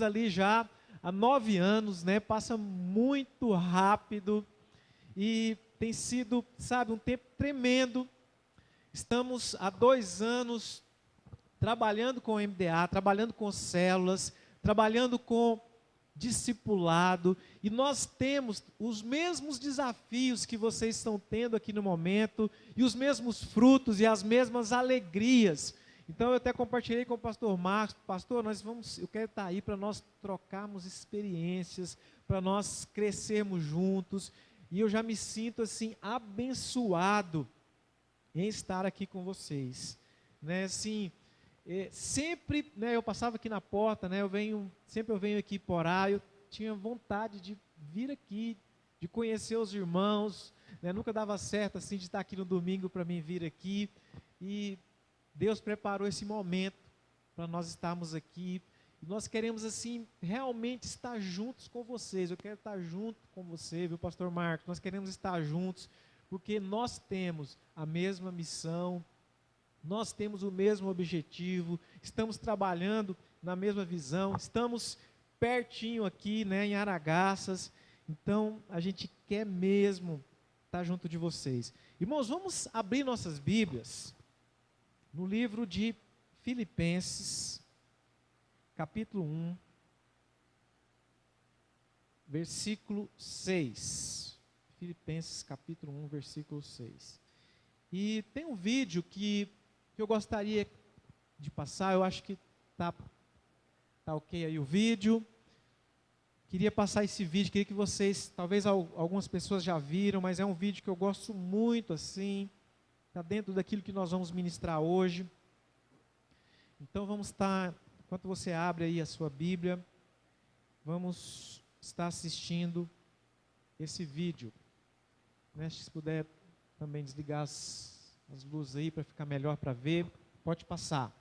ali já há 9 anos, né? Passa muito rápido e tem sido, sabe, um tempo tremendo. Estamos há 2 anos trabalhando com o MDA, trabalhando com células, trabalhando com discipulado, e nós temos os mesmos desafios que vocês estão tendo aqui no momento, e os mesmos frutos e as mesmas alegrias. Então eu até compartilhei com o pastor Marcos: pastor, eu quero estar aí para nós trocarmos experiências, para nós crescermos juntos, e eu já me sinto assim abençoado em estar aqui com vocês, né? Assim, sempre, né, eu passava aqui na porta, né, sempre eu venho aqui por orar, eu tinha vontade de vir aqui, de conhecer os irmãos, né, nunca dava certo assim de estar aqui no domingo para mim vir aqui, e Deus preparou esse momento para nós estarmos aqui, e nós queremos assim realmente estar juntos com vocês. Eu quero estar junto com você, viu, pastor Marcos? Nós queremos estar juntos, porque nós temos a mesma missão, nós temos o mesmo objetivo, estamos trabalhando na mesma visão, estamos pertinho aqui, né, em Aragaças. Então a gente quer mesmo estar junto de vocês. Irmãos, vamos abrir nossas Bíblias no livro de Filipenses, capítulo 1, versículo 6. Filipenses, capítulo 1, versículo 6. E tem um vídeo que eu gostaria de passar. Eu acho que tá ok aí o vídeo. Queria passar esse vídeo, queria que vocês, talvez algumas pessoas já viram, mas é um vídeo que eu gosto muito, assim, está dentro daquilo que nós vamos ministrar hoje. Então vamos estar, enquanto você abre aí a sua Bíblia, vamos estar assistindo esse vídeo. Né? Se puder também desligar as luzes aí para ficar melhor para ver, pode passar.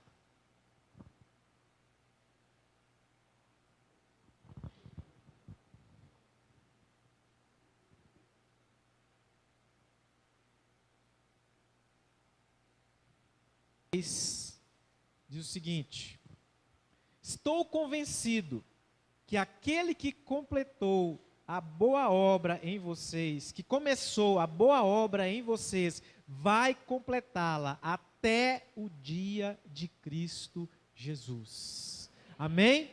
Diz o seguinte: estou convencido que aquele que completou a boa obra em vocês, que começou a boa obra em vocês, vai completá-la até o dia de Cristo Jesus. Amém?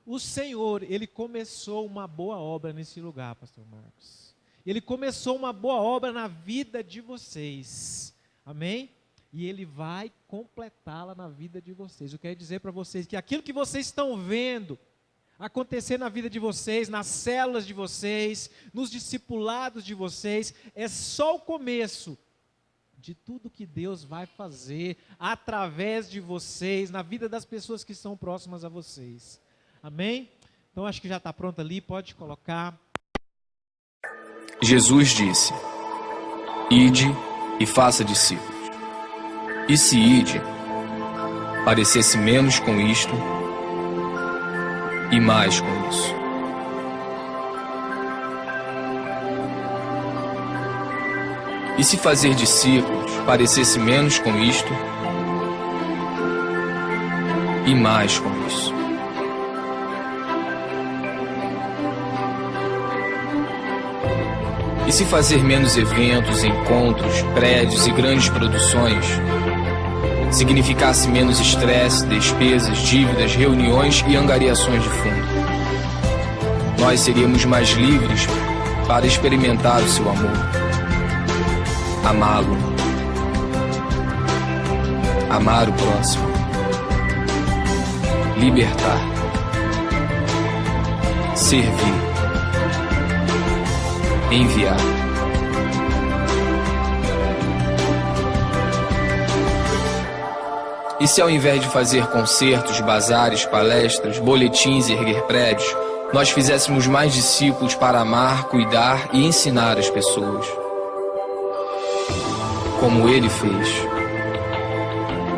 O Senhor, Ele começou uma boa obra nesse lugar, pastor Marcos. Ele começou uma boa obra na vida de vocês. Amém? E Ele vai completá-la na vida de vocês. Eu quero dizer para vocês que aquilo que vocês estão vendo acontecer na vida de vocês, nas células de vocês, nos discipulados de vocês, é só o começo de tudo que Deus vai fazer através de vocês, na vida das pessoas que estão próximas a vocês. Amém? Então acho que já está pronto ali, pode colocar. Jesus disse: ide e faça discípulos. E se ide parecesse menos com isto e mais com isso. E se fazer discípulos parecesse menos com isto e mais com isso. E se fazer menos eventos, encontros, prédios e grandes produções significasse menos estresse, despesas, dívidas, reuniões e angariações de fundo, nós seríamos mais livres para experimentar o seu amor, amá-lo, amar o próximo, libertar, servir, enviar. E se ao invés de fazer concertos, bazares, palestras, boletins e erguer prédios, nós fizéssemos mais discípulos para amar, cuidar e ensinar as pessoas? Como Ele fez,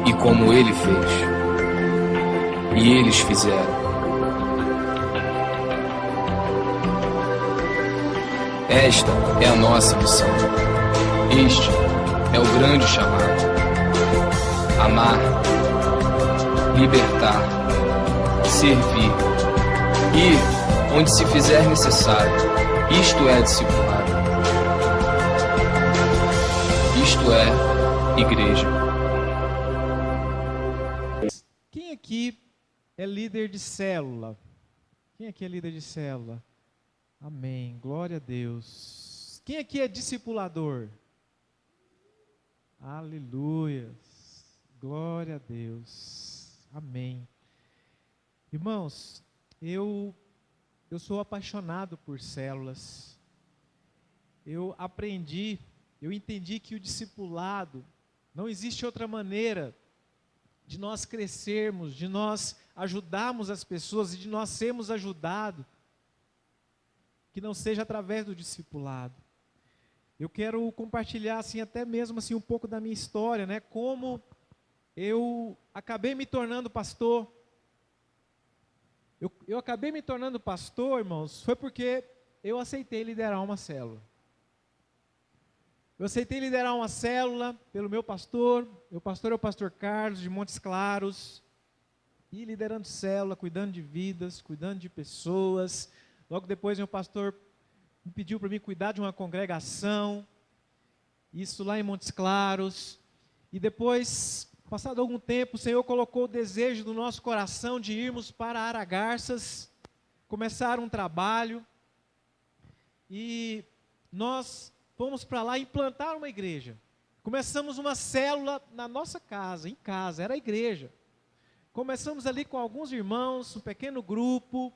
e como Ele fez, e eles fizeram. Esta é a nossa missão. Este é o grande chamado. Amar, libertar, servir Ir onde se fizer necessário. Isto é discipulado. Isto é igreja. Quem aqui é líder de célula? Quem aqui é líder de célula? Amém, glória a Deus. Quem aqui é discipulador? Aleluia, glória a Deus, amém. Irmãos, eu sou apaixonado por células. Eu entendi que o discipulado, não existe outra maneira de nós crescermos, de nós ajudarmos as pessoas e de nós sermos ajudados, que não seja através do discipulado. Eu quero compartilhar assim, até mesmo assim, um pouco da minha história, né? Como eu acabei me tornando pastor. Eu acabei me tornando pastor, irmãos, foi porque eu aceitei liderar uma célula. Eu aceitei liderar uma célula pelo meu pastor. Meu pastor é o pastor Carlos, de Montes Claros. E liderando célula, cuidando de vidas, cuidando de pessoas. Logo depois, meu pastor me pediu para mim cuidar de uma congregação. Isso lá em Montes Claros. E depois, passado algum tempo, o Senhor colocou o desejo do nosso coração de irmos para Aragarças, começar um trabalho. E nós fomos para lá implantar uma igreja. Começamos uma célula na nossa casa, em casa, era a igreja. Começamos ali com alguns irmãos, um pequeno grupo,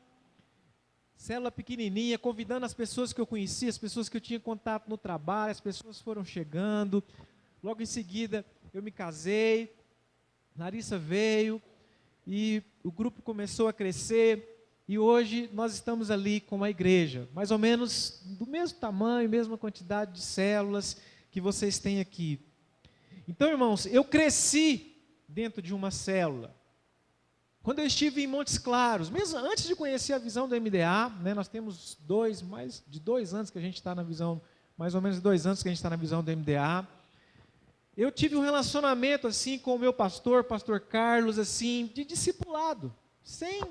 célula pequenininha, convidando as pessoas que eu conhecia, as pessoas que eu tinha contato no trabalho, as pessoas foram chegando. Logo em seguida eu me casei, Larissa veio e o grupo começou a crescer. E hoje nós estamos ali com uma igreja, mais ou menos do mesmo tamanho, mesma quantidade de células que vocês têm aqui. Então, irmãos, eu cresci dentro de uma célula. Quando eu estive em Montes Claros, mesmo antes de conhecer a visão do MDA, né, nós temos mais de 2 anos que a gente está na visão, mais ou menos 2 anos que a gente está na visão do MDA. Eu tive um relacionamento assim com o meu pastor, pastor Carlos, assim, de discipulado, sem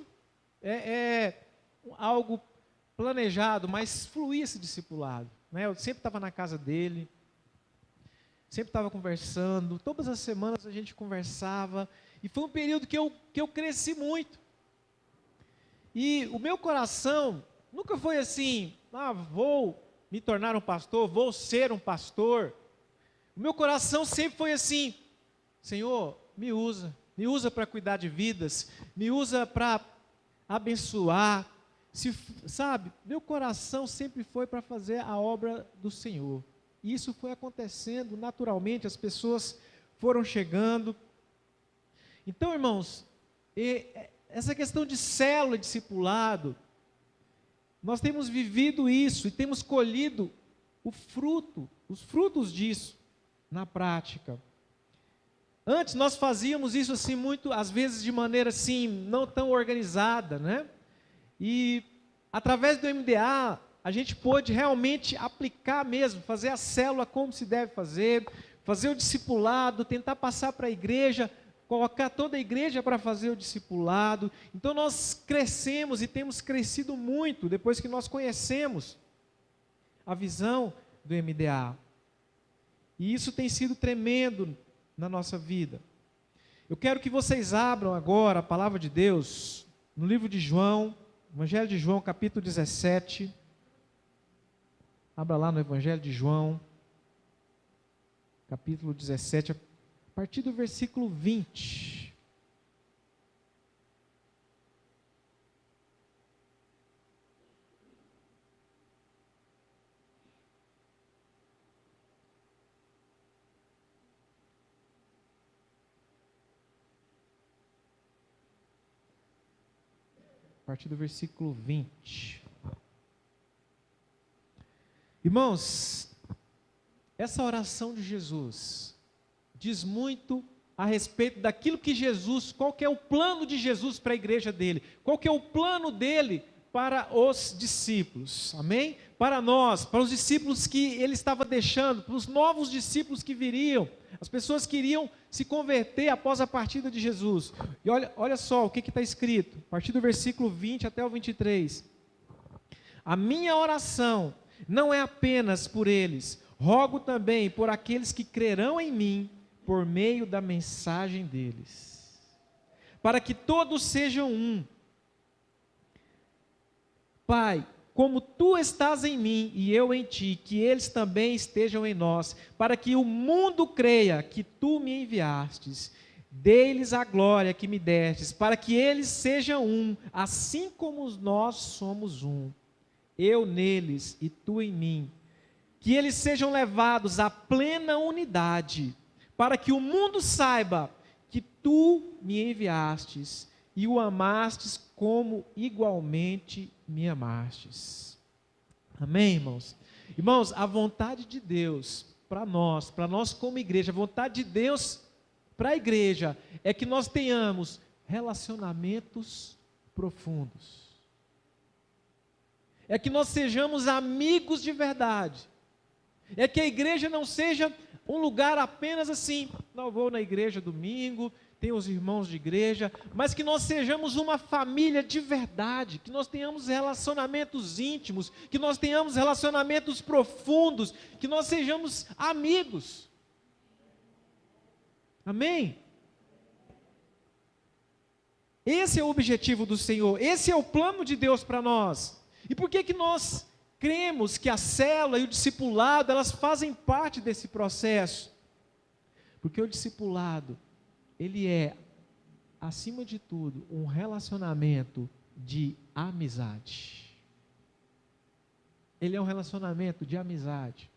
algo planejado, mas fluía esse discipulado, né? Eu sempre estava na casa dele, sempre estava conversando, todas as semanas a gente conversava, e foi um período que eu cresci muito. E o meu coração nunca foi assim, vou me tornar um pastor, vou ser um pastor. O meu coração sempre foi assim, Senhor, me usa para cuidar de vidas, me usa para abençoar, sabe, meu coração sempre foi para fazer a obra do Senhor, e isso foi acontecendo naturalmente, as pessoas foram chegando. Então, irmãos, essa questão de célula, discipulado, nós temos vivido isso, e temos colhido os frutos disso, na prática. Antes nós fazíamos isso assim muito, às vezes de maneira assim, não tão organizada, né? E através do MDA, a gente pôde realmente aplicar mesmo, fazer a célula como se deve fazer o discipulado, tentar passar para a igreja, colocar toda a igreja para fazer o discipulado. Então nós crescemos e temos crescido muito depois que nós conhecemos a visão do MDA. E isso tem sido tremendo na nossa vida. Eu quero que vocês abram agora a palavra de Deus no livro de João, Evangelho de João, capítulo 17. Abra lá no Evangelho de João, capítulo 17, a partir do versículo 20. A partir do versículo 20. Irmãos, essa oração de Jesus diz muito a respeito daquilo que Jesus, qual que é o plano de Jesus para a igreja dele, qual que é o plano dele para os discípulos, amém? para nós, para os discípulos que ele estava deixando, para os novos discípulos que viriam, as pessoas que iriam se converter após a partida de Jesus. E olha só o que está escrito, a partir do versículo 20 até o 23. A minha oração não é apenas por eles, rogo também por aqueles que crerão em mim, por meio da mensagem deles, para que todos sejam um. Pai, como tu estás em mim e eu em ti, que eles também estejam em nós, para que o mundo creia que tu me enviastes. Dê-lhes a glória que me destes, para que eles sejam um, assim como nós somos um. Eu neles e tu em mim. Que eles sejam levados à plena unidade, para que o mundo saiba que tu me enviastes e o amastes como igualmente me amastes. Amém, irmãos? Irmãos, a vontade de Deus para nós como igreja, a vontade de Deus para a igreja é que nós tenhamos relacionamentos profundos. É que nós sejamos amigos de verdade. É que a igreja não seja um lugar apenas assim, não vou na igreja domingo, tem os irmãos de igreja, mas que nós sejamos uma família de verdade, que nós tenhamos relacionamentos íntimos, que nós tenhamos relacionamentos profundos, que nós sejamos amigos. Amém? Esse é o objetivo do Senhor, esse é o plano de Deus para nós. E por que nós cremos que a célula e o discipulado, elas fazem parte desse processo? Porque o discipulado, ele é, acima de tudo, um relacionamento de amizade. Ele é um relacionamento de amizade.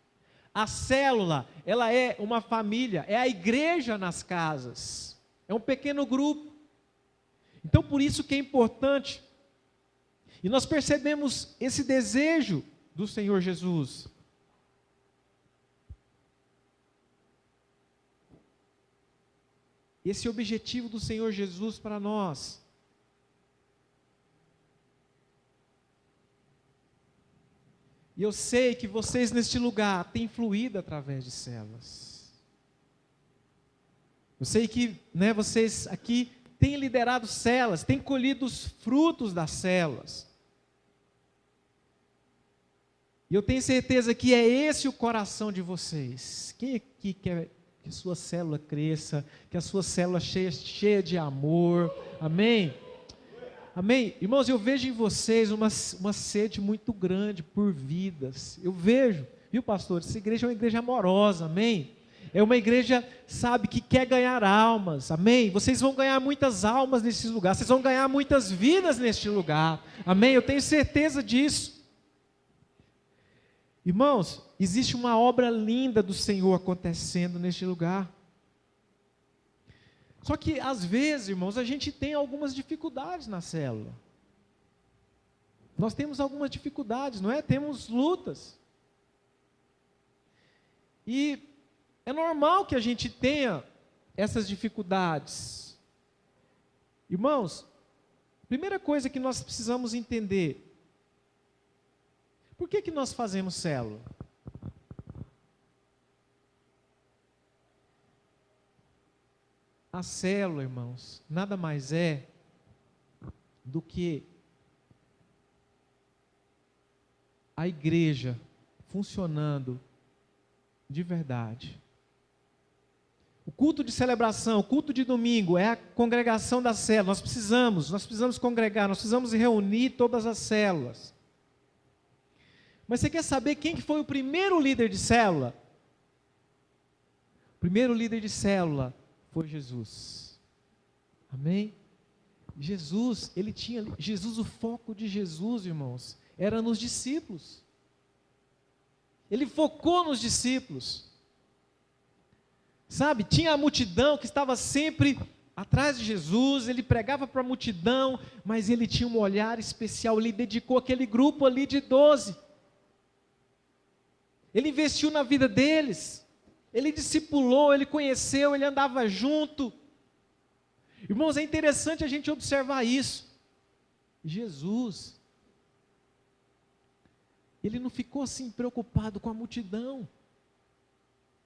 A célula, ela é uma família, é a igreja nas casas, é um pequeno grupo. Então, por isso que é importante, e nós percebemos esse desejo do Senhor Jesus. Esse objetivo do Senhor Jesus para nós. E eu sei que vocês neste lugar têm fluído através de células. Eu sei que vocês aqui têm liderado células, têm colhido os frutos das células. E eu tenho certeza que é esse o coração de vocês. Quem aqui quer que a sua célula cresça, que a sua célula cheia de amor? Amém? Amém? Irmãos, eu vejo em vocês uma sede muito grande por vidas. Eu vejo, viu, pastor? Essa igreja é uma igreja amorosa, amém? É uma igreja, sabe, que quer ganhar almas, amém? Vocês vão ganhar muitas almas nesse lugar, vocês vão ganhar muitas vidas neste lugar, amém? Eu tenho certeza disso. Irmãos, existe uma obra linda do Senhor acontecendo neste lugar. Só que, às vezes, irmãos, a gente tem algumas dificuldades na célula. Nós temos algumas dificuldades, não é? Temos lutas. E é normal que a gente tenha essas dificuldades. Irmãos, primeira coisa que nós precisamos entender: por que nós fazemos célula? A célula, irmãos, nada mais é do que a igreja funcionando de verdade. O culto de celebração, o culto de domingo é a congregação da célula. Nós precisamos congregar, nós precisamos reunir todas as células. Mas você quer saber quem que foi o primeiro líder de célula? O primeiro líder de célula foi Jesus. Amém? Jesus, o foco de Jesus, irmãos, era nos discípulos. Ele focou nos discípulos. Sabe, tinha a multidão que estava sempre atrás de Jesus, ele pregava para a multidão, mas ele tinha um olhar especial, ele dedicou aquele grupo ali de 12. Ele investiu na vida deles, ele discipulou, ele conheceu, ele andava junto. Irmãos, é interessante a gente observar isso. Jesus, ele não ficou assim preocupado com a multidão.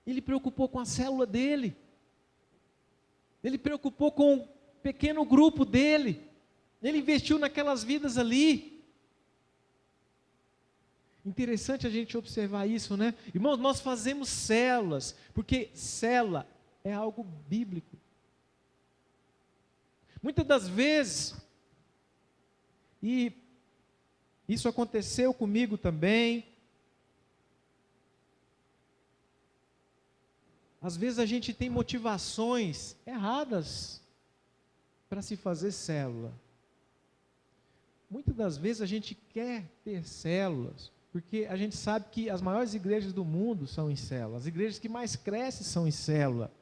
Ele preocupou com a célula dele. Ele preocupou com o pequeno grupo dele. Ele investiu naquelas vidas ali. Interessante a gente observar isso, né? Irmãos, nós fazemos células, porque célula é algo bíblico. Muitas das vezes, e isso aconteceu comigo também, às vezes a gente tem motivações erradas para se fazer célula. Muitas das vezes a gente quer ter células, porque a gente sabe que as maiores igrejas do mundo são em célula, as igrejas que mais crescem são em célula.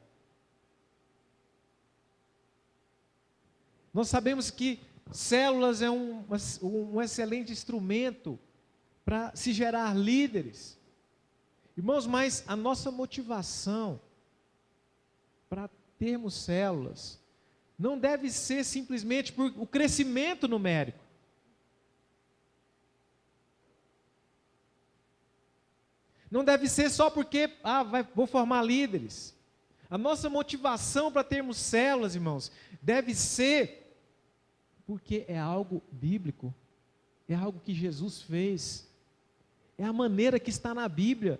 Nós sabemos que células é um excelente instrumento para se gerar líderes. Irmãos, mas a nossa motivação para termos células não deve ser simplesmente por o crescimento numérico. Não deve ser só porque, vou formar líderes. A nossa motivação para termos células, irmãos, deve ser porque é algo bíblico, é algo que Jesus fez, é a maneira que está na Bíblia.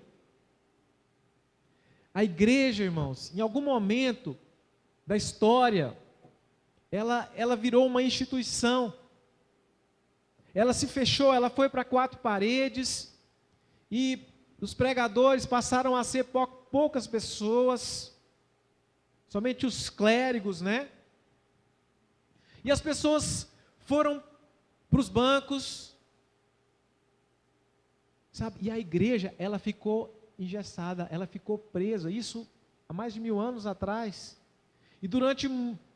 A igreja, irmãos, em algum momento da história, ela virou uma instituição, ela se fechou, ela foi para 4 paredes, e os pregadores passaram a ser poucas pessoas, somente os clérigos, né? E as pessoas foram para os bancos, sabe? E a igreja, ela ficou engessada, ela ficou presa, isso há mais de 1000 anos atrás. E durante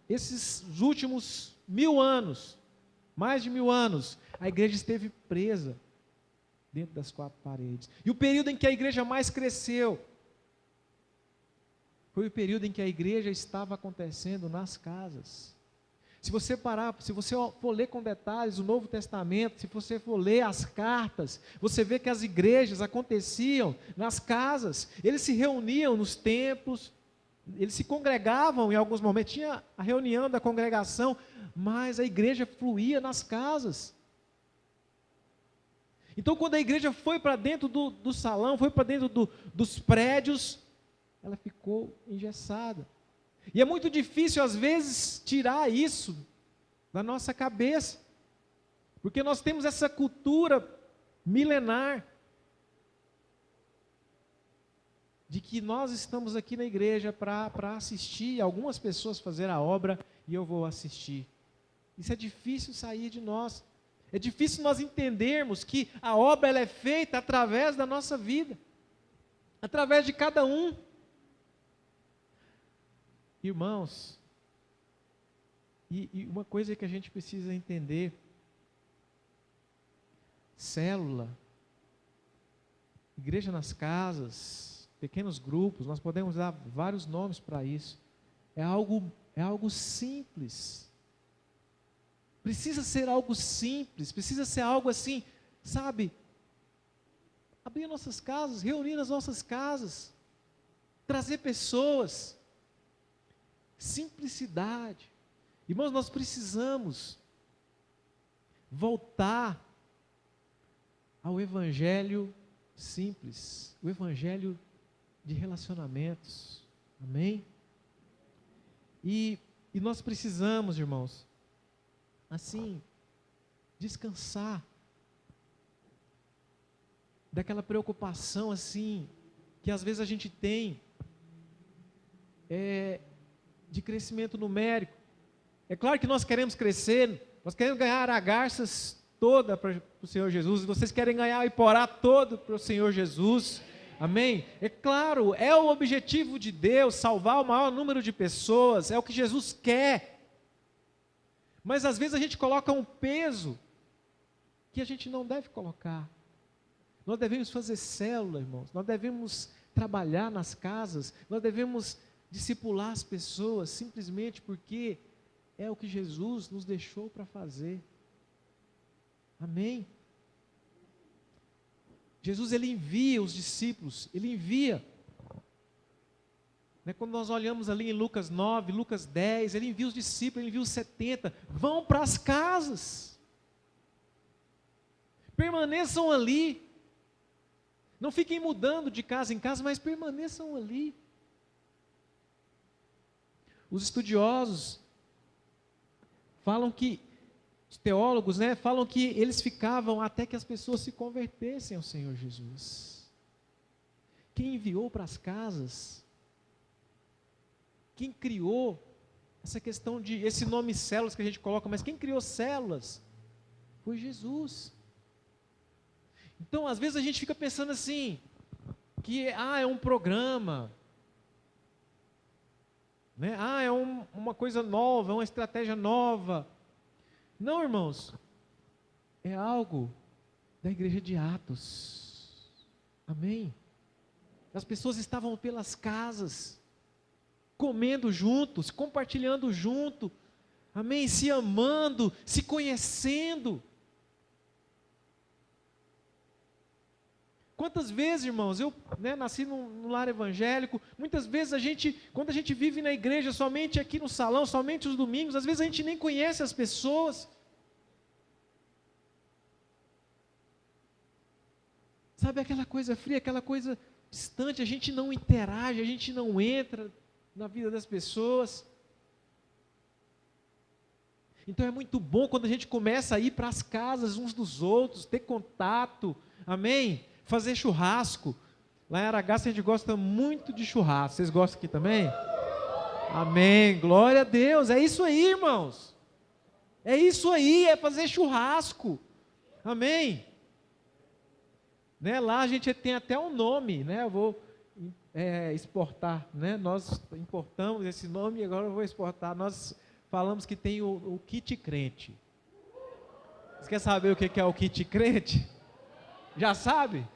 esses últimos 1000 anos, mais de 1000 anos, a igreja esteve presa dentro das 4 paredes. E o período em que a igreja mais cresceu foi o período em que a igreja estava acontecendo nas casas. Se você for ler com detalhes o Novo Testamento, se você for ler as cartas, você vê que as igrejas aconteciam nas casas, eles se reuniam nos templos, eles se congregavam em alguns momentos, tinha a reunião da congregação, mas a igreja fluía nas casas. Então, quando a igreja foi para dentro do salão, foi para dentro dos prédios, ela ficou engessada. E é muito difícil, às vezes, tirar isso da nossa cabeça, porque nós temos essa cultura milenar de que nós estamos aqui na igreja para assistir algumas pessoas fazer a obra e eu vou assistir. Isso é difícil sair de nós. É difícil nós entendermos que a obra ela é feita através da nossa vida, através de cada um. Irmãos, e uma coisa que a gente precisa entender, célula, igreja nas casas, pequenos grupos, nós podemos dar vários nomes para isso, é algo simples, precisa ser algo simples, precisa ser algo assim, sabe, abrir nossas casas, reunir nas nossas casas, trazer pessoas, simplicidade. Irmãos, nós precisamos voltar ao evangelho simples, o evangelho de relacionamentos, amém? E nós precisamos, irmãos, assim, descansar daquela preocupação assim, que às vezes a gente tem, de crescimento numérico. É claro que nós queremos crescer, nós queremos ganhar a Garças toda para o Senhor Jesus, e vocês querem ganhar o Iporá todo para o Senhor Jesus, amém? É claro, é o objetivo de Deus, salvar o maior número de pessoas, é o que Jesus quer, mas às vezes a gente coloca um peso que a gente não deve colocar. Nós devemos fazer célula, irmãos, nós devemos trabalhar nas casas, nós devemos discipular as pessoas, simplesmente porque é o que Jesus nos deixou para fazer, amém? Jesus, ele envia os discípulos, ele envia. Quando nós olhamos ali em Lucas 9, Lucas 10, ele envia os discípulos, ele envia os 70, vão para as casas, permaneçam ali, não fiquem mudando de casa em casa, mas permaneçam ali. Os estudiosos falam que, os teólogos, falam que eles ficavam até que as pessoas se convertessem ao Senhor Jesus. Quem enviou para as casas, quem criou essa questão de, esse nome células que a gente coloca, mas quem criou células foi Jesus. Então, às vezes a gente fica pensando assim, que é um programa, é uma coisa nova, é uma estratégia nova. Não, irmãos, é algo da igreja de Atos. Amém? As pessoas estavam pelas casas, comendo juntos, compartilhando junto, amém? Se amando, se conhecendo. Quantas vezes, irmãos, eu nasci num lar evangélico, muitas vezes quando a gente vive na igreja, somente aqui no salão, somente os domingos, às vezes a gente nem conhece as pessoas. Sabe aquela coisa fria, aquela coisa distante, a gente não interage, a gente não entra na vida das pessoas. Então é muito bom quando a gente começa a ir para as casas uns dos outros, ter contato, amém? Fazer churrasco. Lá em Aragaça a gente gosta muito de churrasco. Vocês gostam aqui também? Amém, glória a Deus. É isso aí, irmãos. É isso aí, é fazer churrasco. Amém. Lá a gente tem até um nome, eu vou exportar, nós importamos esse nome e agora eu vou exportar. Nós falamos que tem o kit crente. Você quer saber o que é o kit crente? Já sabe?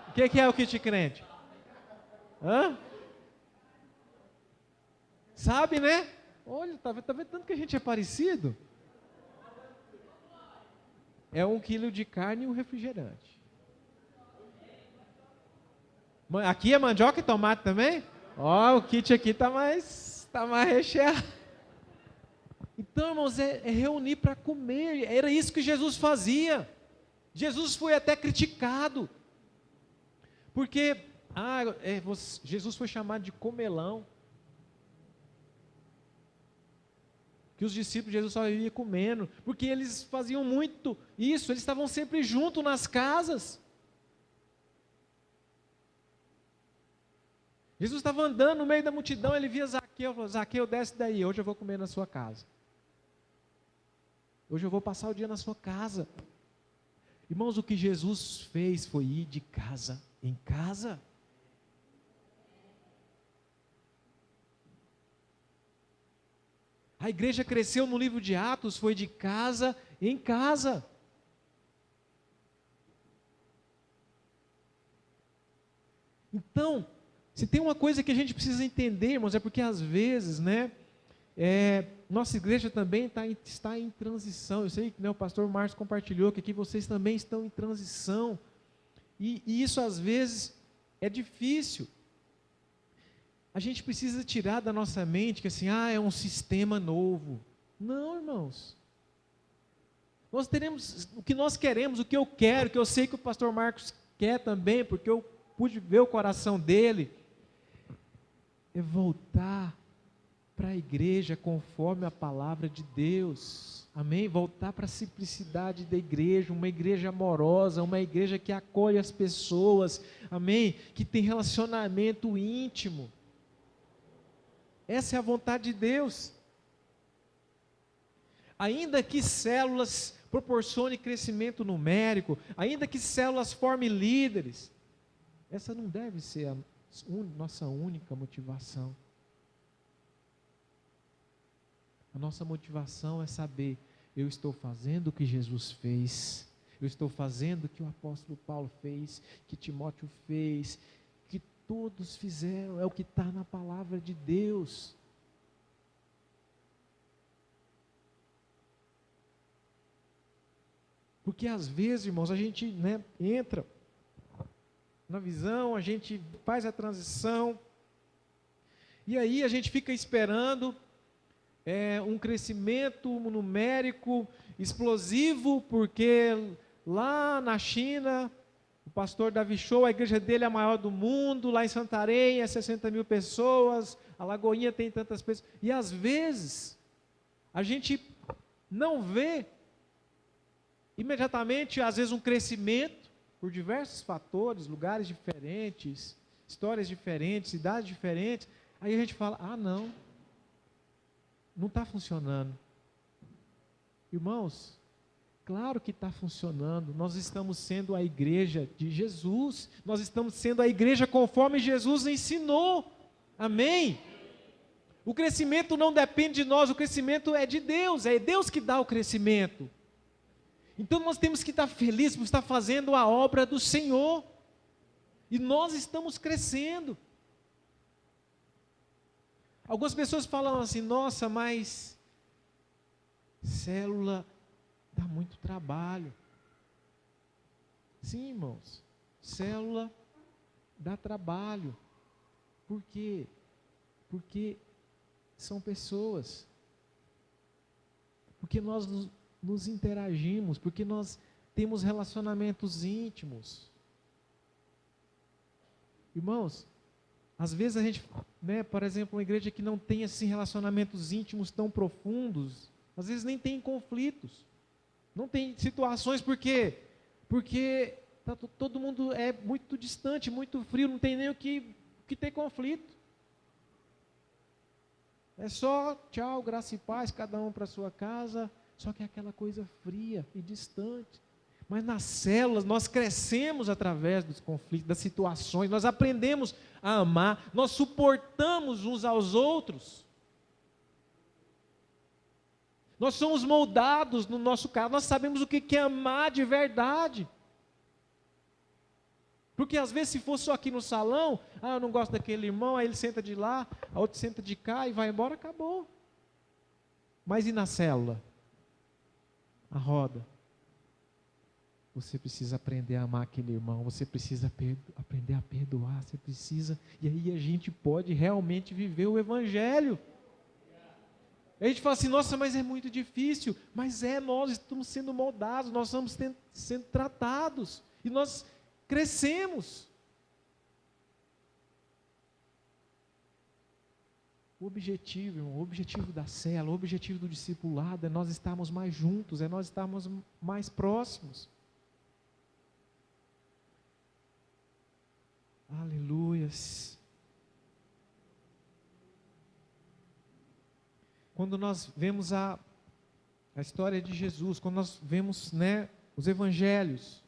O que é o kit crente? Hã? Sabe, né? Olha, tá vendo tanto que a gente é parecido? É 1 quilo de carne e um refrigerante. Aqui é mandioca e tomate também? Ó, o kit aqui tá mais recheado. Então, irmãos, é reunir para comer. Era isso que Jesus fazia. Jesus foi até criticado. Porque Jesus foi chamado de comelão. Que os discípulos de Jesus só viviam comendo. Porque eles faziam muito isso. Eles estavam sempre juntos nas casas. Jesus estava andando no meio da multidão. Ele via Zaqueu. Falou: Zaqueu, desce daí. Hoje eu vou comer na sua casa. Hoje eu vou passar o dia na sua casa. Irmãos, o que Jesus fez foi ir de casa em casa. A igreja cresceu no livro de Atos, foi de casa em casa. Então, se tem uma coisa que a gente precisa entender, irmãos, é porque às vezes, nossa igreja também está em transição. Eu sei que o pastor Márcio compartilhou que aqui vocês também estão em transição. E isso às vezes é difícil. A gente precisa tirar da nossa mente que assim, é um sistema novo. Não, irmãos. Nós teremos o que nós queremos, o que eu quero, que eu sei que o pastor Marcos quer também, porque eu pude ver o coração dele, é voltar para a igreja conforme a palavra de Deus, amém? Voltar para a simplicidade da igreja, uma igreja amorosa, uma igreja que acolhe as pessoas, amém? Que tem relacionamento íntimo. Essa é a vontade de Deus. Ainda que células proporcionem crescimento numérico, ainda que células formem líderes, essa não deve ser a nossa única motivação. A nossa motivação é saber, eu estou fazendo o que Jesus fez, eu estou fazendo o que o apóstolo Paulo fez, que Timóteo fez, que todos fizeram, é o que está na palavra de Deus. Porque às vezes, irmãos, a gente entra na visão, a gente faz a transição, e aí a gente fica esperando um crescimento numérico explosivo, porque lá na China, o pastor Davi Show, a igreja dele é a maior do mundo, lá em Santarém é 60 mil pessoas, a Lagoinha tem tantas pessoas, e às vezes a gente não vê imediatamente, às vezes, um crescimento por diversos fatores, lugares diferentes, histórias diferentes, cidades diferentes. Aí a gente fala, não está funcionando. Irmãos, claro que está funcionando. Nós estamos sendo a igreja de Jesus, nós estamos sendo a igreja conforme Jesus ensinou. Amém? O crescimento não depende de nós, o crescimento é de Deus, é Deus que dá o crescimento. Então nós temos que estar felizes por estar fazendo a obra do Senhor, e nós estamos crescendo. Algumas pessoas falam assim, nossa, mas célula dá muito trabalho. Sim, irmãos, célula dá trabalho. Por quê? Porque são pessoas, porque nós nos interagimos, porque nós temos relacionamentos íntimos. Irmãos, às vezes a gente, por exemplo, uma igreja que não tem assim relacionamentos íntimos tão profundos, às vezes nem tem conflitos, não tem situações, porque todo mundo é muito distante, muito frio, não tem nem o que ter conflito. É só tchau, graça e paz, cada um para a sua casa, só que é aquela coisa fria e distante. Mas nas células nós crescemos através dos conflitos, das situações, nós aprendemos a amar, nós suportamos uns aos outros. Nós somos moldados no nosso caso, nós sabemos o que é amar de verdade. Porque às vezes se for só aqui no salão, eu não gosto daquele irmão, aí ele senta de lá, a outra senta de cá e vai embora, acabou. Mas e na célula? A roda. Você precisa aprender a amar aquele irmão, você precisa aprender a perdoar, você precisa, e aí a gente pode realmente viver o Evangelho. A gente fala assim, nossa, mas é muito difícil, mas nós estamos sendo moldados, nós estamos sendo tratados, e nós crescemos. O objetivo, irmão, o objetivo da célula, o objetivo do discipulado é nós estarmos mais juntos, é nós estarmos mais próximos. Aleluias. Quando nós vemos a história de Jesus, quando nós vemos, os evangelhos,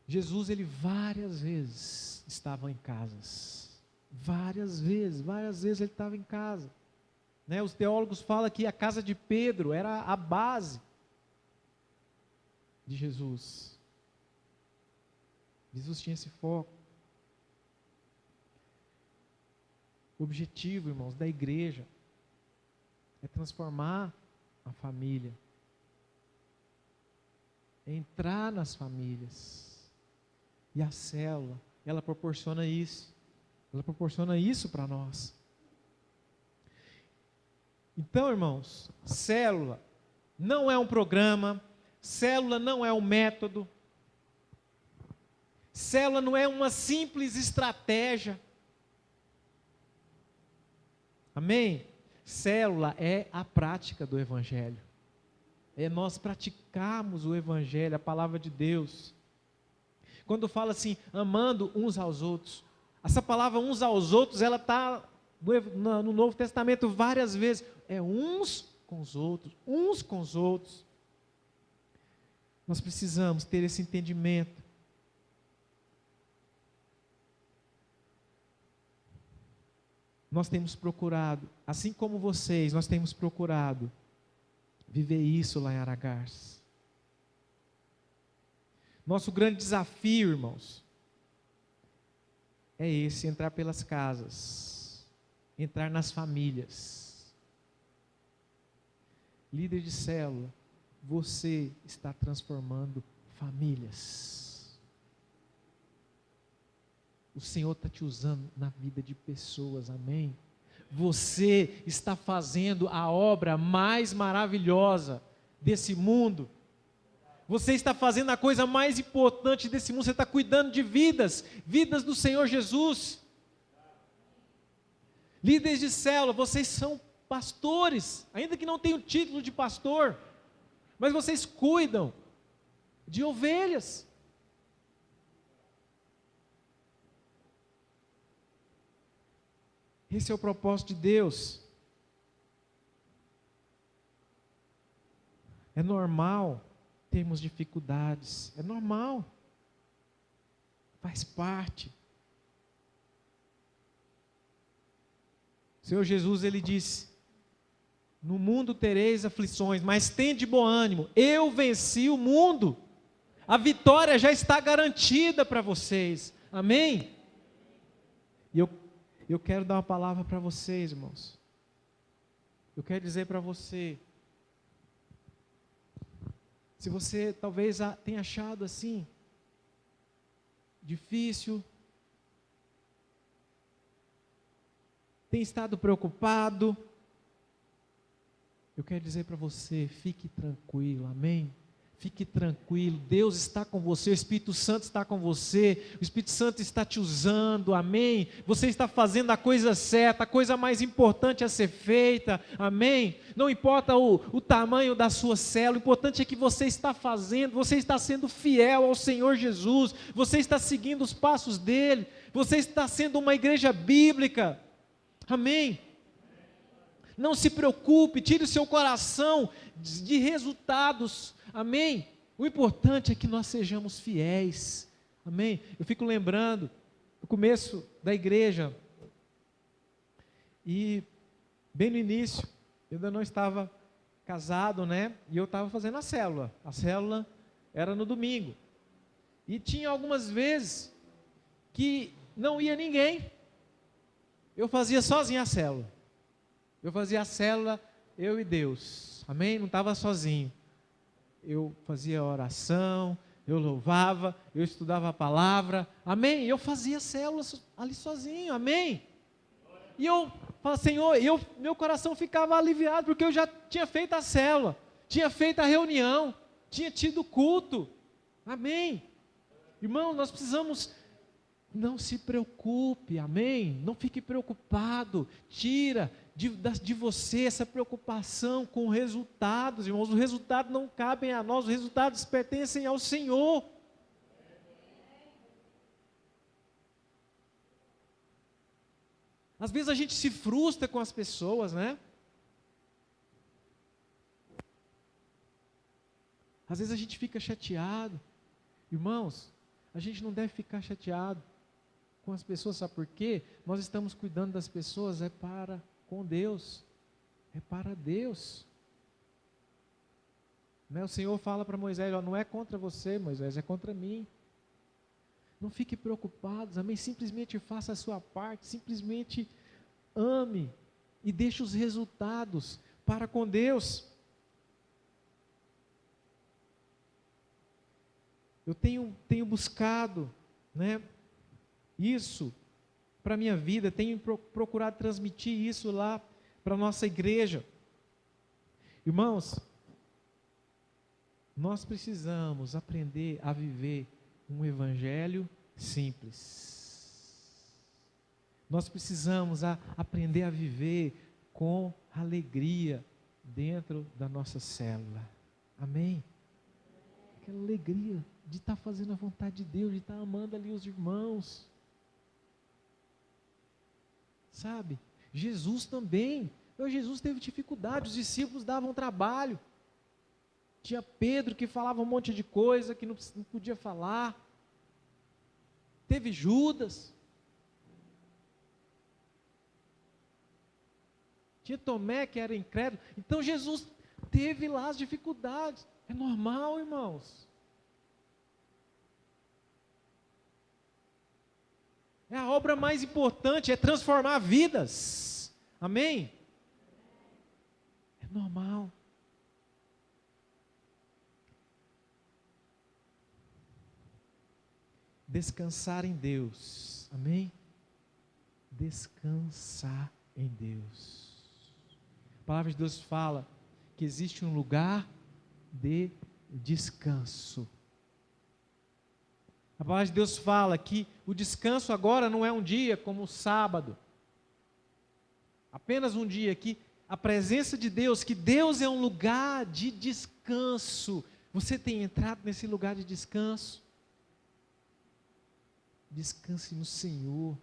Jesus, ele várias vezes estava em casas. Várias vezes ele estava em casa. Os teólogos falam que a casa de Pedro era a base de Jesus. Jesus tinha esse foco. O objetivo, irmãos, da igreja é transformar a família, é entrar nas famílias. E a célula, ela proporciona isso. Ela proporciona isso para nós. Então, irmãos, célula não é um programa, célula não é um método, célula não é uma simples estratégia. Amém? Célula é a prática do Evangelho. É nós praticarmos o Evangelho, a palavra de Deus. Quando fala assim, amando uns aos outros, essa palavra uns aos outros, ela está no Novo Testamento várias vezes. É uns com os outros, uns com os outros. Nós precisamos ter esse entendimento. Nós temos procurado, assim como vocês, nós temos procurado viver isso lá em Aragás. Nosso grande desafio, irmãos, é esse, entrar pelas casas, entrar nas famílias. Líder de célula, você está transformando famílias. O Senhor está te usando na vida de pessoas, amém? Você está fazendo a obra mais maravilhosa desse mundo. Você está fazendo a coisa mais importante desse mundo. Você está cuidando de vidas, vidas do Senhor Jesus. Líderes de célula, vocês são pastores, ainda que não tenham o título de pastor, mas vocês cuidam de ovelhas. Esse é o propósito de Deus. É normal termos dificuldades, é normal, faz parte. O Senhor Jesus, Ele disse: no mundo tereis aflições, mas tende bom ânimo, eu venci o mundo. A vitória já está garantida para vocês, amém? E eu quero dar uma palavra para vocês, irmãos. Eu quero dizer para você, se você talvez tenha achado assim, difícil, tem estado preocupado, eu quero dizer para você, fique tranquilo, amém? Fique tranquilo, Deus está com você, o Espírito Santo está com você, o Espírito Santo está te usando, amém? Você está fazendo a coisa certa, a coisa mais importante a ser feita, amém? Não importa o tamanho da sua célula, o importante é que você está fazendo, você está sendo fiel ao Senhor Jesus, você está seguindo os passos dEle, você está sendo uma igreja bíblica, amém? Não se preocupe, tire o seu coração de resultados, amém? O importante é que nós sejamos fiéis, amém? Eu fico lembrando, no começo da igreja, e bem no início, eu ainda não estava casado, né? E eu estava fazendo a célula era no domingo, e tinha algumas vezes que não ia ninguém, eu fazia sozinho a célula. Eu fazia a célula, eu e Deus, amém? Não estava sozinho. Eu fazia oração, eu louvava, eu estudava a palavra, amém? Eu fazia a célula ali sozinho, amém? E eu falava, Senhor, meu coração ficava aliviado, porque eu já tinha feito a célula, tinha feito a reunião, tinha tido culto, amém? Irmão, nós precisamos... Não se preocupe, amém? Não fique preocupado, tira de você essa preocupação com resultados, irmãos. Os resultados não cabem a nós, os resultados pertencem ao Senhor. Às vezes a gente se frustra com as pessoas, né? Às vezes a gente fica chateado. Irmãos, a gente não deve ficar chateado com as pessoas, sabe por quê? Nós estamos cuidando das pessoas, com Deus, é para Deus. Né? O Senhor fala para Moisés, não é contra você, Moisés, é contra mim. Não fique preocupados, amém? Simplesmente faça a sua parte, simplesmente ame e deixe os resultados para com Deus. Eu tenho buscado, né, isso para a minha vida, tenho procurado transmitir isso lá para a nossa igreja. Irmãos, nós precisamos aprender a viver um evangelho simples. Nós precisamos aprender a viver com alegria dentro da nossa célula. Amém? Aquela alegria de estar fazendo a vontade de Deus, de estar amando ali os irmãos. Sabe? Jesus também. Jesus teve dificuldade, os discípulos davam trabalho. Tinha Pedro que falava um monte de coisa que não podia falar. Teve Judas. Tinha Tomé que era incrédulo. Então Jesus teve lá as dificuldades. É normal, irmãos. É a obra mais importante, é transformar vidas. Amém? É normal. descansar em Deus. Amém? Descansar em Deus. A palavra de Deus fala que existe um lugar de descanso. A palavra de Deus fala que o descanso agora não é um dia como o sábado, apenas um dia, que a presença de Deus, que Deus é um lugar de descanso. Você tem entrado nesse lugar de descanso? Descanse no Senhor,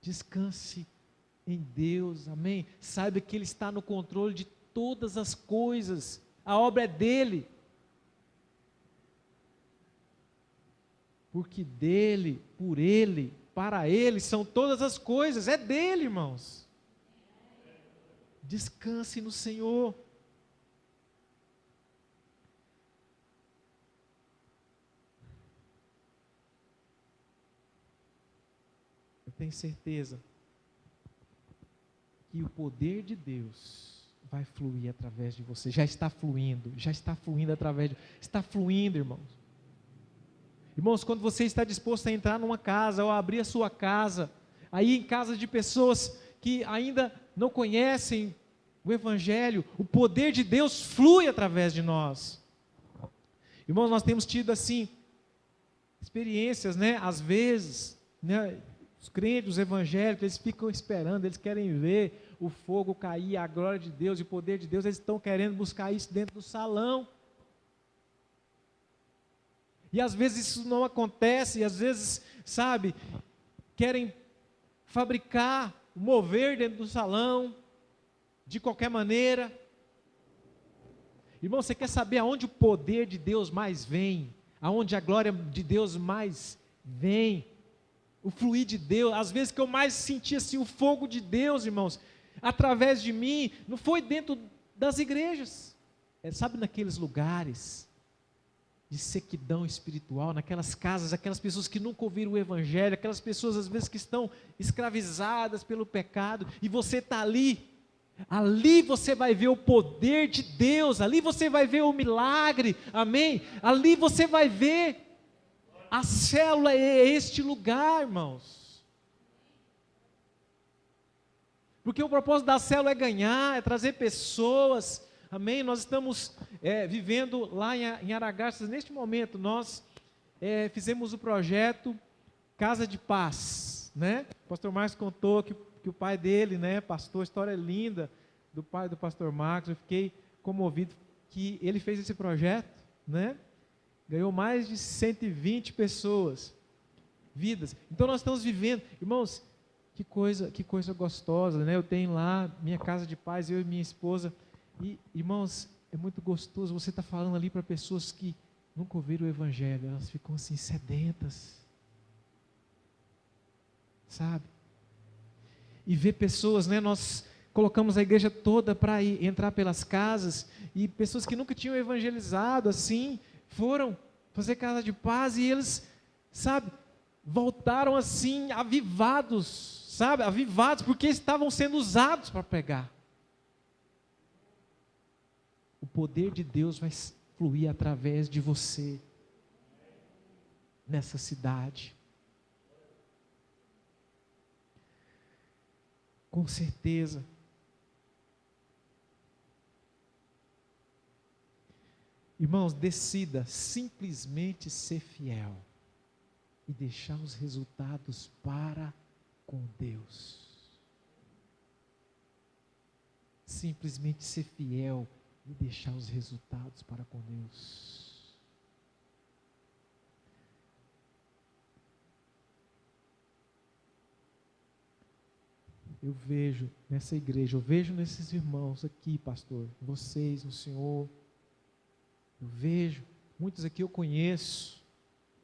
descanse em Deus, amém? Saiba que Ele está no controle de todas as coisas, a obra é dEle, porque dEle, por Ele, para Ele são todas as coisas, é dEle, irmãos. Descanse no Senhor. Eu tenho certeza que o poder de Deus vai fluir através de você. Já está fluindo através de... Está fluindo, irmãos. Irmãos, quando você está disposto a entrar numa casa, ou a abrir a sua casa, aí em casa de pessoas que ainda não conhecem o Evangelho, o poder de Deus flui através de nós. Irmãos, nós temos tido assim, experiências, né? Às vezes, né? Os crentes, os evangélicos, eles ficam esperando, eles querem ver o fogo cair, a glória de Deus e o poder de Deus, eles estão querendo buscar isso dentro do salão. E às vezes isso não acontece, e às vezes, sabe, querem fabricar, mover dentro do salão, de qualquer maneira. Irmão, você quer saber aonde o poder de Deus mais vem? Aonde a glória de Deus mais vem? O fluir de Deus, às vezes que eu mais senti assim, o fogo de Deus, irmãos, através de mim, não foi dentro das igrejas, sabe, naqueles lugares de sequidão espiritual, naquelas casas, aquelas pessoas que nunca ouviram o Evangelho, aquelas pessoas às vezes que estão escravizadas pelo pecado, e você está ali você vai ver o poder de Deus, ali você vai ver o milagre, amém? Ali você vai ver. A célula é este lugar, irmãos. Porque o propósito da célula é ganhar, é trazer pessoas, amém? Nós estamos vivendo lá em Aragarças, neste momento, nós fizemos o projeto Casa de Paz, né? O pastor Marcos contou que o pai dele, né, pastor, história linda do pai do pastor Marcos, eu fiquei comovido que ele fez esse projeto, né? Ganhou mais de 120 pessoas, vidas. Então nós estamos vivendo, irmãos, que coisa gostosa, né? Eu tenho lá minha casa de paz, eu e minha esposa, e irmãos, é muito gostoso, você está falando ali para pessoas que nunca ouviram o Evangelho, elas ficam assim sedentas, sabe? E ver pessoas, né? Nós colocamos a igreja toda para entrar pelas casas, e pessoas que nunca tinham evangelizado assim, foram fazer casa de paz, e eles, sabe, voltaram assim, avivados, sabe, avivados, porque estavam sendo usados para pregar. O poder de Deus vai fluir através de você, nessa cidade. Com certeza. Irmãos, decida simplesmente ser fiel e deixar os resultados para com Deus. Simplesmente ser fiel e deixar os resultados para com Deus. Eu vejo nessa igreja, eu vejo nesses irmãos aqui, pastor, vocês, o Senhor, eu vejo, muitos aqui eu conheço,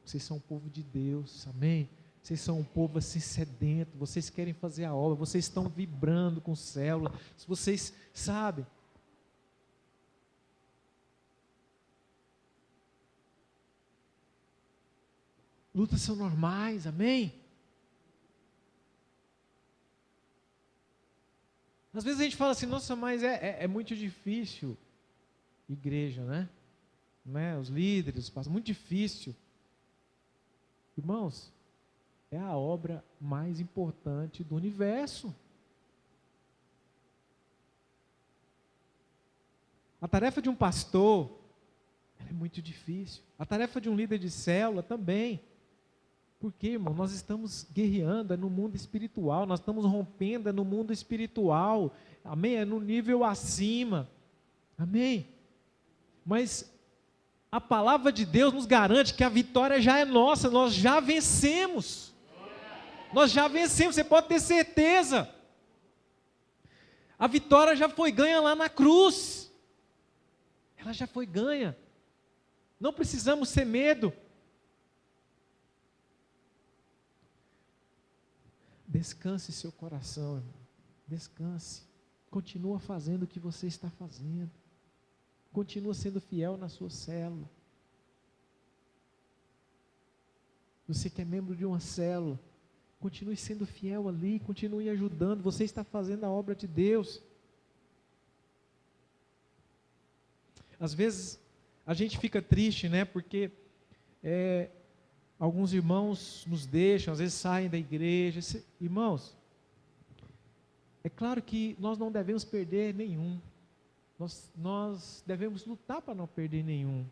vocês são um povo de Deus, amém? Vocês são um povo assim sedento, vocês querem fazer a obra, vocês estão vibrando com célula, vocês sabem. Lutas são normais, amém? Às vezes a gente fala assim, nossa, mas é muito difícil, igreja, né? Os líderes, muito difícil. Irmãos, é a obra mais importante do universo. A tarefa de um pastor é muito difícil. A tarefa de um líder de célula também. Porque, irmão, nós estamos guerreando no mundo espiritual, nós estamos rompendo no mundo espiritual. Amém? É no nível acima. Amém? Mas a palavra de Deus nos garante que a vitória já é nossa, nós já vencemos. Nós já vencemos, você pode ter certeza. A vitória já foi ganha lá na cruz. Ela já foi ganha. Não precisamos ter medo. Descanse seu coração, irmão. Descanse. Continua fazendo o que você está fazendo. Continua sendo fiel na sua célula. Você que é membro de uma célula, continue sendo fiel ali, continue ajudando. Você está fazendo a obra de Deus. Às vezes a gente fica triste, né? Porque alguns irmãos nos deixam, às vezes saem da igreja. Irmãos, é claro que nós não devemos perder nenhum. Nós devemos lutar para não perder nenhum.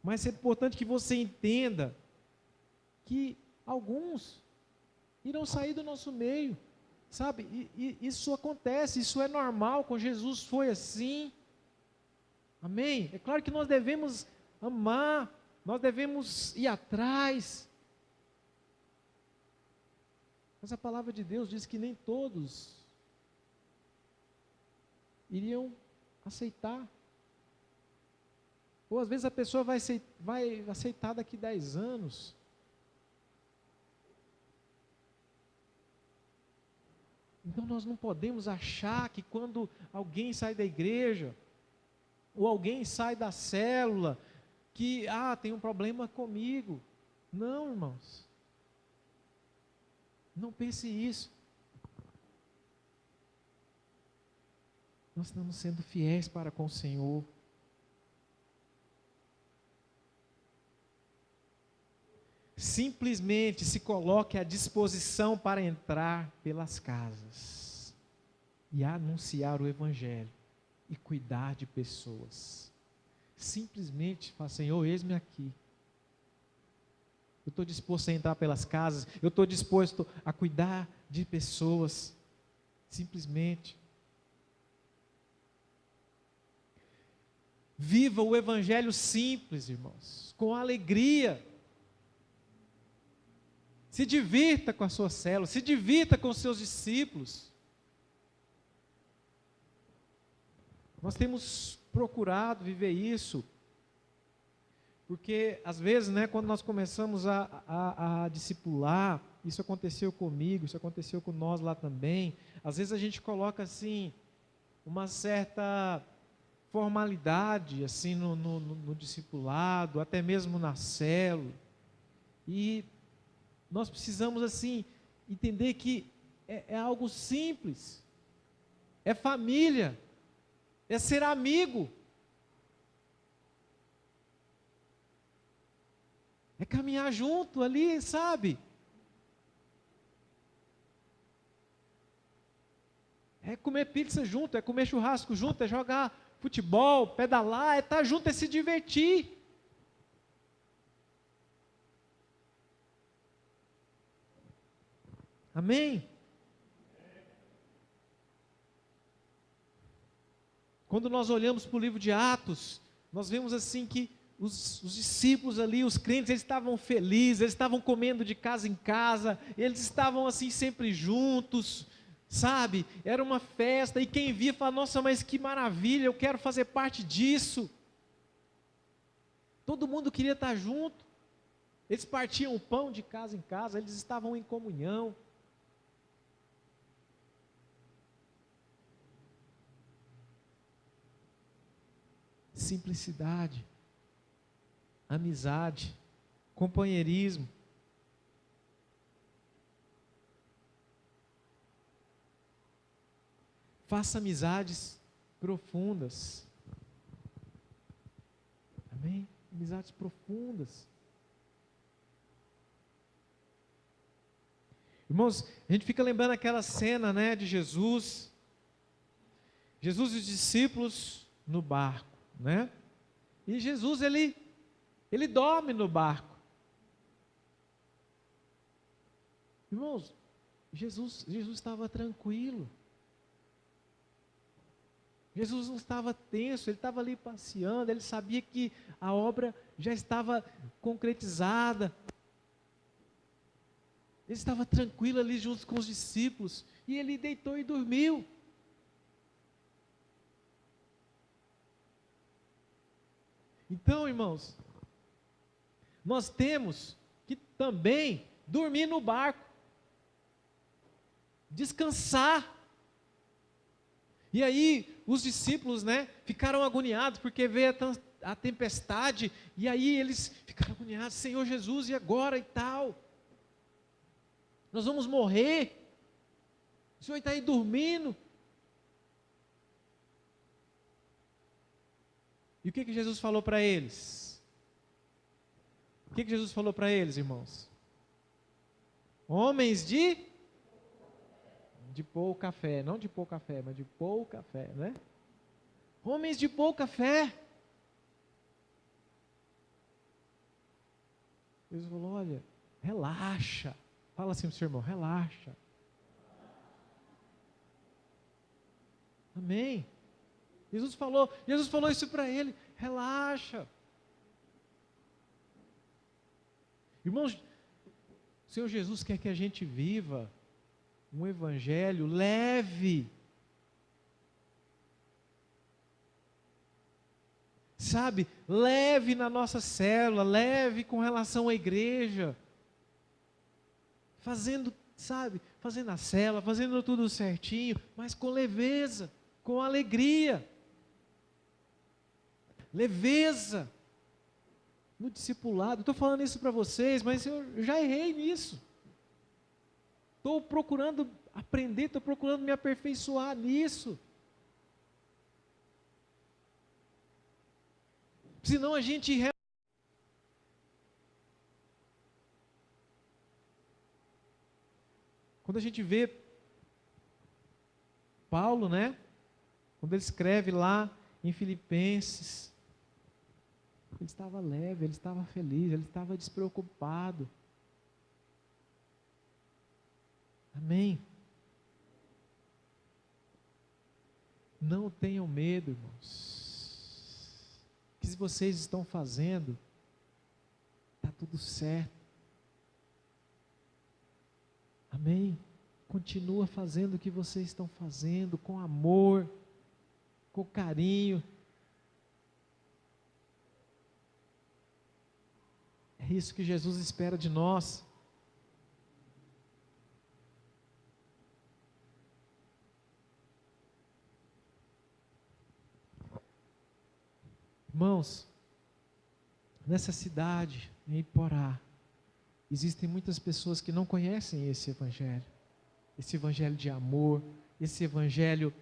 Mas é importante que você entenda que alguns irão sair do nosso meio, sabe? E isso acontece, isso é normal, com Jesus foi assim. Amém? É claro que nós devemos amar, nós devemos ir atrás. Mas a palavra de Deus diz que nem todos iriam aceitar. Ou às vezes a pessoa vai aceitar daqui 10 anos. Então nós não podemos achar que quando alguém sai da igreja, ou alguém sai da célula, que tem um problema comigo. Não, irmãos. Não pense isso. Nós estamos sendo fiéis para com o Senhor. Simplesmente se coloque à disposição para entrar pelas casas e anunciar o Evangelho e cuidar de pessoas. Simplesmente fala: Senhor, eis-me aqui. Eu estou disposto a entrar pelas casas, eu estou disposto a cuidar de pessoas. Simplesmente. Viva o Evangelho simples, irmãos, com alegria. Se divirta com a sua célula, se divirta com os seus discípulos. Nós temos procurado viver isso, porque às vezes, né, quando nós começamos a discipular, isso aconteceu comigo, isso aconteceu com nós lá também, às vezes a gente coloca assim, uma certa formalidade assim no discipulado, até mesmo na célula, e nós precisamos assim entender que é algo simples, é família, é ser amigo, é caminhar junto ali, sabe? É comer pizza junto, é comer churrasco junto, é jogar futebol, pedalar, é estar junto, é se divertir. Amém? Quando nós olhamos para o livro de Atos, nós vemos assim que os discípulos ali, os crentes, eles estavam felizes, eles estavam comendo de casa em casa, eles estavam assim sempre juntos, sabe? Era uma festa, e quem via falava: nossa, mas que maravilha, eu quero fazer parte disso. Todo mundo queria estar junto. Eles partiam o pão de casa em casa, eles estavam em comunhão. Simplicidade, amizade, companheirismo. Faça amizades profundas. Amém? Amizades profundas. Irmãos, a gente fica lembrando aquela cena, né, de Jesus e os discípulos no barco, né? E Jesus, ele dorme no barco. Irmãos, Jesus estava tranquilo. Jesus não estava tenso, ele estava ali passeando, ele sabia que a obra já estava concretizada. Ele estava tranquilo ali junto com os discípulos, e ele deitou e dormiu. Então, irmãos, nós temos que também dormir no barco, descansar. E aí, os discípulos, né, ficaram agoniados, porque veio a tempestade, e aí eles ficaram agoniados, Senhor Jesus, e agora e tal? Nós vamos morrer, o Senhor está aí dormindo. E o que Jesus falou para eles? O que Jesus falou para eles, irmãos? Homens de pouca fé, não de pouca fé, mas de pouca fé, né? Homens de pouca fé. Jesus falou, olha, relaxa. Fala assim para o seu irmão, relaxa. Amém. Jesus falou isso para ele, relaxa. Irmãos, o Senhor Jesus quer que a gente viva um evangelho leve. Sabe, leve na nossa célula, leve com relação à igreja. Fazendo a célula, fazendo tudo certinho, mas com leveza, com alegria. Leveza no discipulado. Estou falando isso para vocês, mas eu já errei nisso. Estou procurando aprender, estou procurando me aperfeiçoar nisso. Senão a gente... Quando a gente vê Paulo, né? Quando ele escreve lá em Filipenses, ele estava leve, ele estava feliz, ele estava despreocupado. Amém? Não tenham medo, irmãos. O que vocês estão fazendo, está tudo certo. Amém? Continua fazendo o que vocês estão fazendo, com amor, com carinho. É isso que Jesus espera de nós. Irmãos, nessa cidade, em Iporá, existem muitas pessoas que não conhecem esse evangelho de amor, esse evangelho,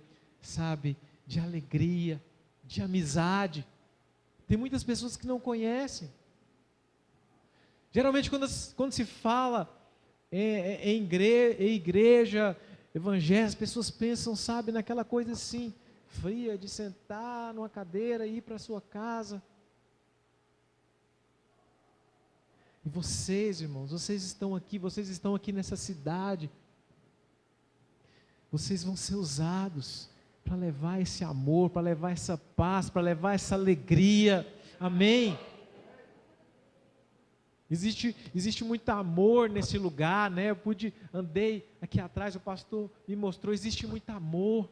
sabe, de alegria, de amizade. Tem muitas pessoas que não conhecem. Geralmente quando se fala em igreja, evangelho, as pessoas pensam, sabe, naquela coisa assim, fria, de sentar numa cadeira e ir para a sua casa. E vocês, irmãos, vocês estão aqui nessa cidade, vocês vão ser usados para levar esse amor, para levar essa paz, para levar essa alegria. Amém? Existe muito amor nesse lugar, né? Andei aqui atrás, o pastor me mostrou, existe muito amor,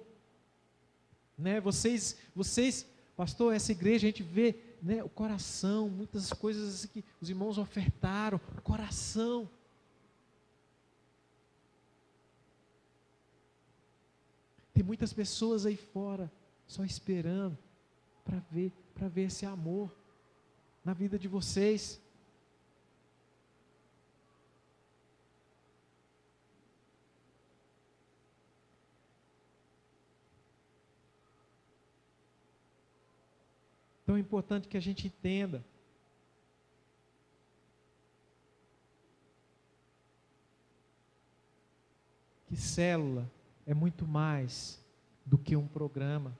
né? Vocês, pastor, essa igreja a gente vê, né, o coração, muitas coisas assim que os irmãos ofertaram, o coração. Tem muitas pessoas aí fora só esperando para ver esse amor na vida de vocês. Então é importante que a gente entenda que célula é muito mais do que um programa.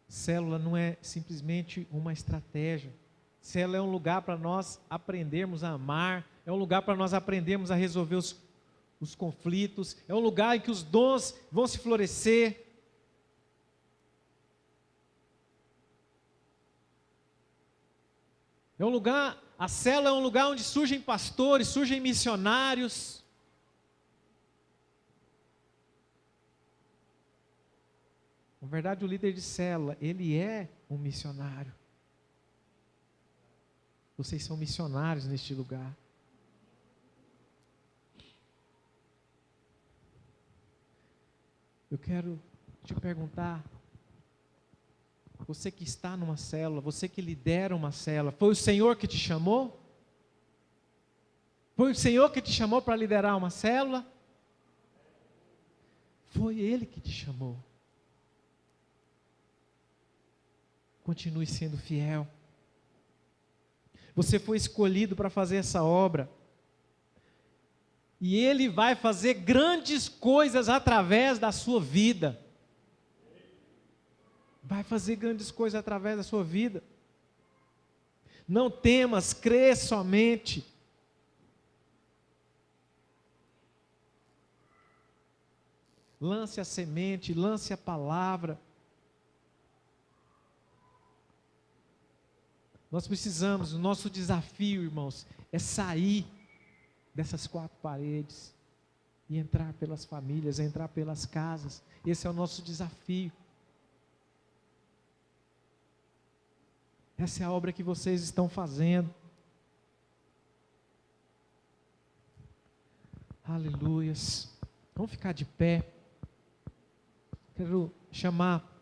Célula não é simplesmente uma estratégia. Célula é um lugar para nós aprendermos a amar, é um lugar para nós aprendermos a resolver os conflitos, é um lugar em que os dons vão se florescer. É um lugar, a célula é um lugar onde surgem pastores, surgem missionários. Na verdade, o líder de célula, ele é um missionário. Vocês são missionários neste lugar. Eu quero te perguntar, você que está numa célula, você que lidera uma célula, foi o Senhor que te chamou? Foi o Senhor que te chamou para liderar uma célula? Foi Ele que te chamou. Continue sendo fiel. Você foi escolhido para fazer essa obra. E Ele vai fazer grandes coisas através da sua vida. Vai fazer grandes coisas através da sua vida. Não temas, crê somente. Lance a semente, lance a palavra. Nós precisamos, o nosso desafio, irmãos, é sair dessas quatro paredes e entrar pelas famílias, entrar pelas casas. Esse é o nosso desafio. Essa é a obra que vocês estão fazendo. Aleluias. Vamos ficar de pé. Quero chamar